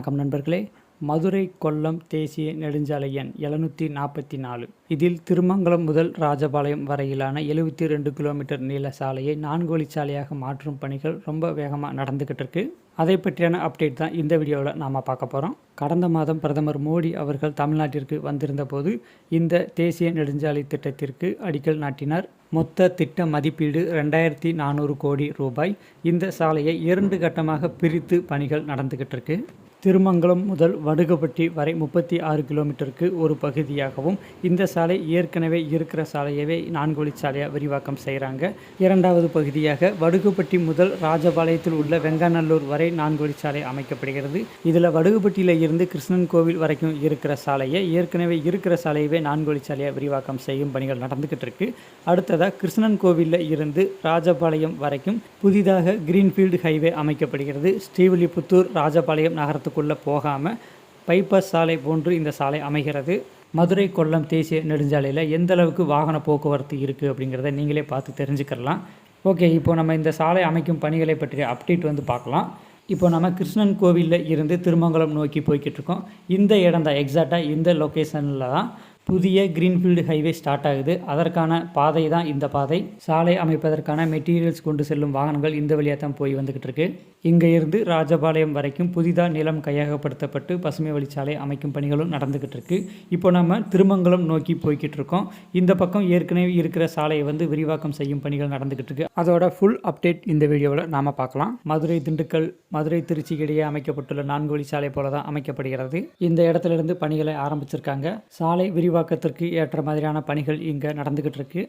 வணக்கம் நண்பர்களே. மதுரை கொல்லம் தேசிய நெடுஞ்சாலை எண் 744. இதில் திருமங்கலம் முதல் ராஜபாளையம் வரையிலான 72 கிலோமீட்டர் நீள சாலையை 4 வழிச்சாலையாக மாற்றும் பணிகள் ரொம்ப வேகமாக நடந்துக்கிட்டு இருக்கு. அதை பற்றியான அப்டேட் தான் இந்த வீடியோவில் நாம் பார்க்க போகிறோம். கடந்த மாதம் பிரதமர் மோடி அவர்கள் தமிழ்நாட்டிற்கு வந்திருந்த போது இந்த தேசிய நெடுஞ்சாலை திட்டத்திற்கு அடிக்கல் நாட்டினார். மொத்த திட்ட மதிப்பீடு 2400 கோடி ரூபாய். இந்த சாலையை 2 கட்டமாக பிரித்து பணிகள் நடந்துக்கிட்டு இருக்கு. திருமங்கலம் முதல் வடுகப்பட்டி வரை 36 கிலோமீட்டருக்கு ஒரு பகுதியாகவும், இந்த சாலை ஏற்கனவே இருக்கிற சாலையவே 4 வழிச்சாலையாக விரிவாக்கம் செய்கிறாங்க. இரண்டாவது பகுதியாக வடுகப்பட்டி முதல் ராஜபாளையத்தில் உள்ள வெங்காநல்லூர் வரை 4 வழிச்சாலை அமைக்கப்படுகிறது. இதில் வடுகப்பட்டியில் இருந்து கிருஷ்ணன்கோவில் வரைக்கும் இருக்கிற சாலையை ஏற்கனவே இருக்கிற சாலையவே 4 வழிச்சாலையாக விரிவாக்கம் செய்யும் பணிகள் நடந்துக்கிட்டு இருக்கு. அடுத்ததாக கிருஷ்ணன்கோவிலில் இருந்து ராஜபாளையம் வரைக்கும் புதிதாக கிரீன்ஃபீல்டு ஹைவே அமைக்கப்படுகிறது. ஸ்ரீவில்லிபுத்தூர் ராஜபாளையம் நகரத்துக்குள்ளே போகாமல் பைபாஸ் சாலை போன்று இந்த சாலை அமைகிறது. மதுரை கொல்லம் தேசிய நெடுஞ்சாலையில் எந்த அளவுக்கு வாகன போக்குவரத்து இருக்குது அப்படிங்கிறத நீங்களே பார்த்து தெரிஞ்சுக்கலாம். ஓகே, இப்போ நம்ம இந்த சாலை அமைக்கும் பணிகளை பற்றிய அப்டேட் பார்க்கலாம். இப்போ நம்ம கிருஷ்ணன் கோவிலில் இருந்து திருமங்கலம் நோக்கி போய்கிட்டு இருக்கோம். இந்த இடம் தான் எக்ஸாக்டாக இந்த லொக்கேஷனில் தான் புதிய கிரீன்ஃபீல்டு ஹைவே ஸ்டார்ட் ஆகுது. அதற்கான பாதை தான் இந்த பாதை. சாலை அமைப்பதற்கான மெட்டீரியல்ஸ் கொண்டு செல்லும் வாகனங்கள் இந்த வழியாக தான் போய் வந்துக்கிட்டு இருக்கு. இங்கே இருந்து ராஜபாளையம் வரைக்கும் புதிதாக நிலம் கையகப்படுத்தப்பட்டு பசுமை வழிச்சாலை அமைக்கும் பணிகளும் நடந்துக்கிட்டு இருக்கு. இப்போ நம்ம திருமங்கலம் நோக்கி போய்கிட்டு இருக்கோம். இந்த பக்கம் ஏற்கனவே இருக்கிற சாலையை விரிவாக்கம் செய்யும் பணிகள் நடந்துக்கிட்டு இருக்கு. அதோட ஃபுல் அப்டேட் இந்த வீடியோவில் நாம் பார்க்கலாம். மதுரை திண்டுக்கல், மதுரை திருச்சி இடையே அமைக்கப்பட்டுள்ள 4 வழிச்சாலை போல தான் அமைக்கப்படுகிறது. இந்த இடத்துல பணிகளை ஆரம்பிச்சிருக்காங்க. சாலை விரிவாக்கத்திற்கு ஏற்ற மாதிரியான பணிகள் இங்கே நடந்துக்கிட்டு இருக்கு.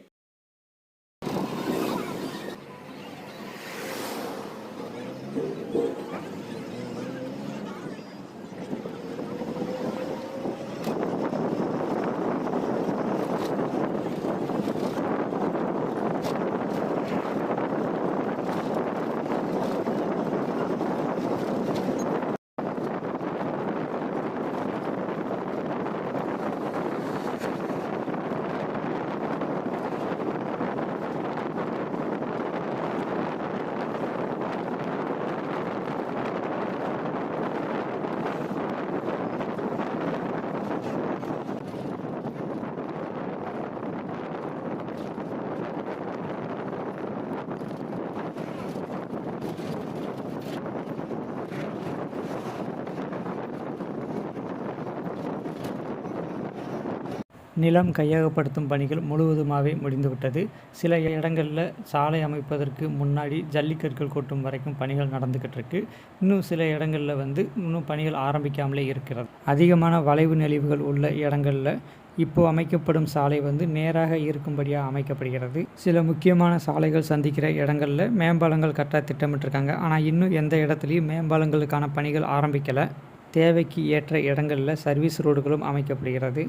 நிலம் கையகப்படுத்தும் பணிகள் முழுவதுமாகவே முடிந்துவிட்டது. சில இடங்களில் சாலை அமைப்பதற்கு முன்னாடி ஜல்லிக்கற்கள் கொட்டும் வரைக்கும் பணிகள் நடந்துக்கிட்டு இருக்கு. இன்னும் சில இடங்களில் இன்னும் பணிகள் ஆரம்பிக்காமலே இருக்கிறது. அதிகமான வளைவு நெளிவுகள் உள்ள இடங்களில் இப்போ அமைக்கப்படும் சாலை நேராக இருக்கும்படியாக அமைக்கப்படுகிறது. சில முக்கியமான சாலைகள் சந்திக்கிற இடங்களில் மேம்பாலங்கள் கட்ட திட்டமிட்டிருக்காங்க. ஆனால் இன்னும் எந்த இடத்துலையும் மேம்பாலங்களுக்கான பணிகள் ஆரம்பிக்கலை. தேவைக்கு ஏற்ற இடங்களில் சர்வீஸ் ரோடுகளும் அமைக்கப்படுகிறது.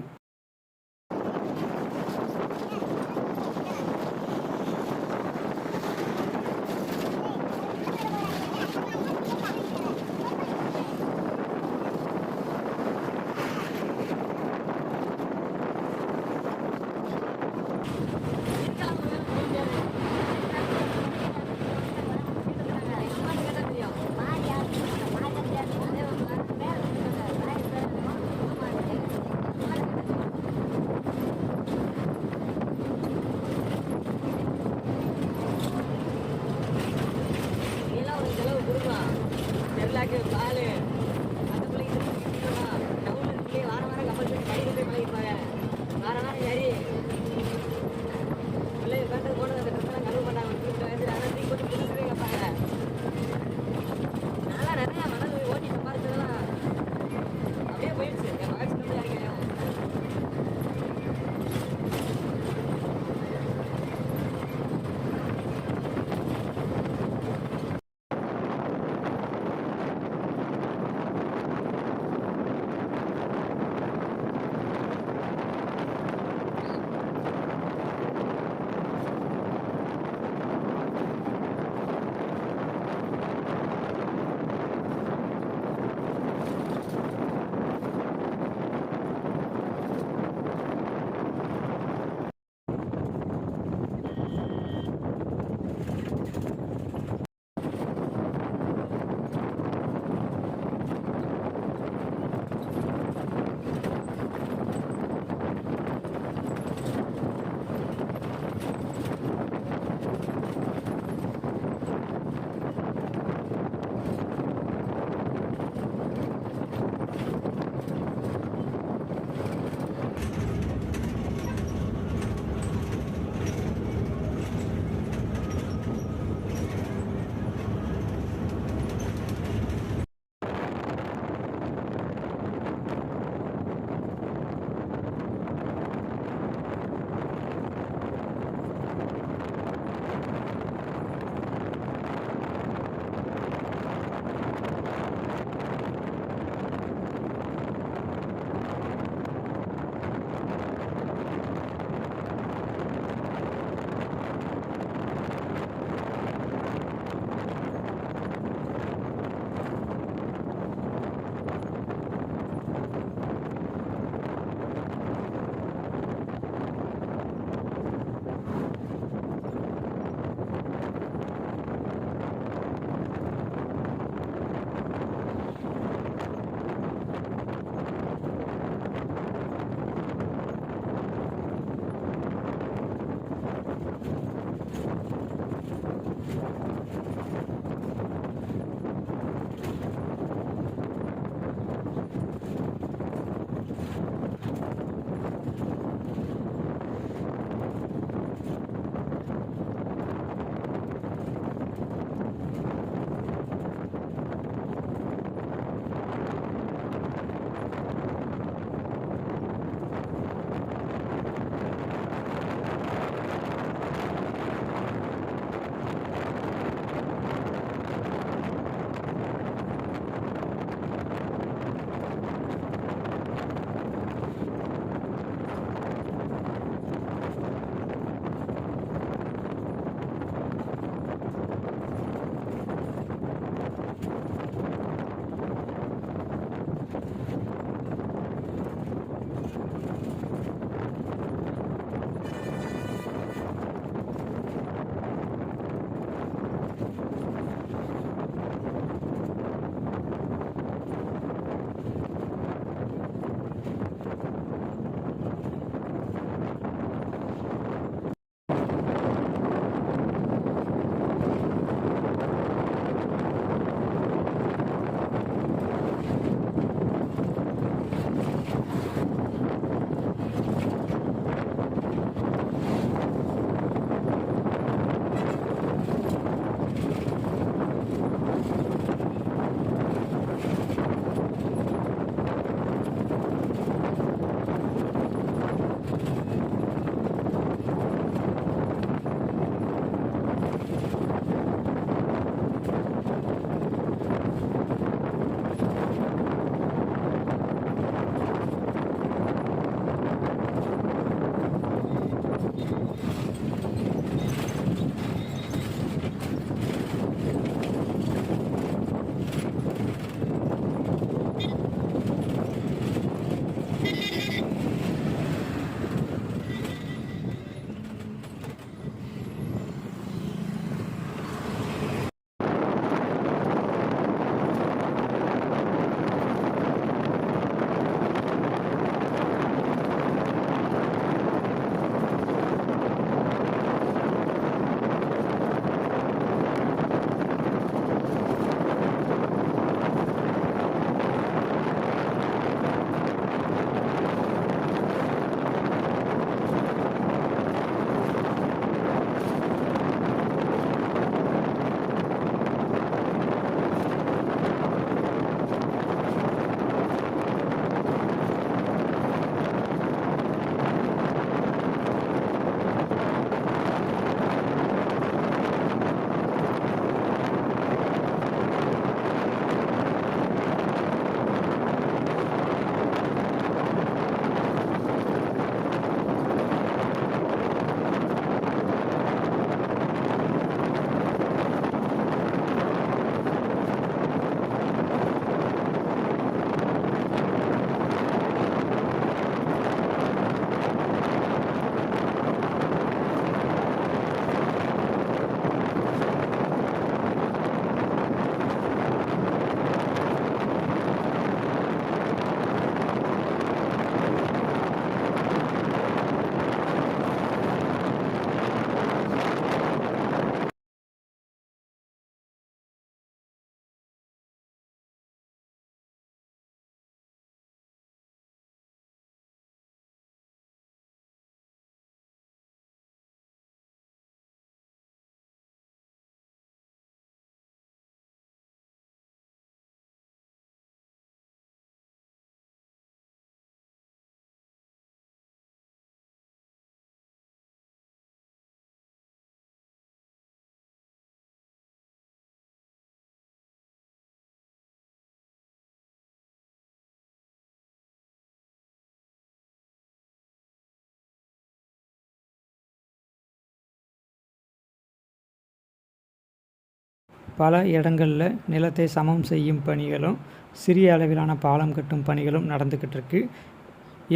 பல இடங்களில் நிலத்தை சமம் செய்யும் பணிகளும் சிறிய அளவிலான பாலம் கட்டும் பணிகளும் நடந்துக்கிட்டு இருக்கு.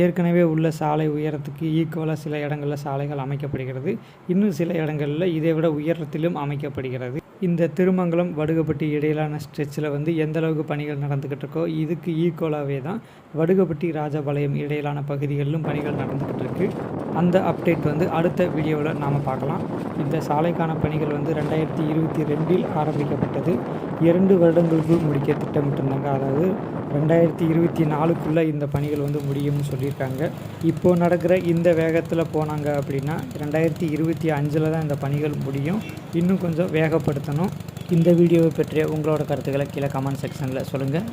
ஏற்கனவே உள்ள சாலை உயரத்துக்கு ஈக்குவலாக சில இடங்களில் சாலைகள் அமைக்கப்படுகிறது. இன்னும் சில இடங்களில் இதை விட உயரத்திலும் அமைக்கப்படுகிறது. இந்த திருமங்கலம் வடுகப்பட்டி இடையிலான ஸ்ட்ரெச்சில் எந்த அளவுக்கு பணிகள் நடந்துக்கிட்டு இருக்கோ இதுக்கு ஈக்குவலாகவே தான் வடுகப்பட்டி ராஜபாளையம் இடையிலான பகுதிகளிலும் பணிகள் நடந்துக்கிட்டு இருக்கு. அந்த அப்டேட் அடுத்த வீடியோவில் நாம் பார்க்கலாம். இந்த சாலைக்கான பணிகள் 2022 ஆரம்பிக்கப்பட்டது. 2 வருடங்களுக்குள் முடிக்க திட்டமிட்டிருந்தாங்க. அதாவது 2024க்குள்ளே இந்த பணிகள் முடியும்னு சொல்லியிருக்காங்க. இப்போது நடக்கிற இந்த வேகத்தில் போனாங்க அப்படின்னா 2025 தான் இந்த பணிகள் முடியும். இன்னும் கொஞ்சம் வேகப்படுத்தணும். இந்த வீடியோவை பற்றிய உங்களோட கருத்துக்களை கீழே கமெண்ட் செக்ஷனில் சொல்லுங்கள்.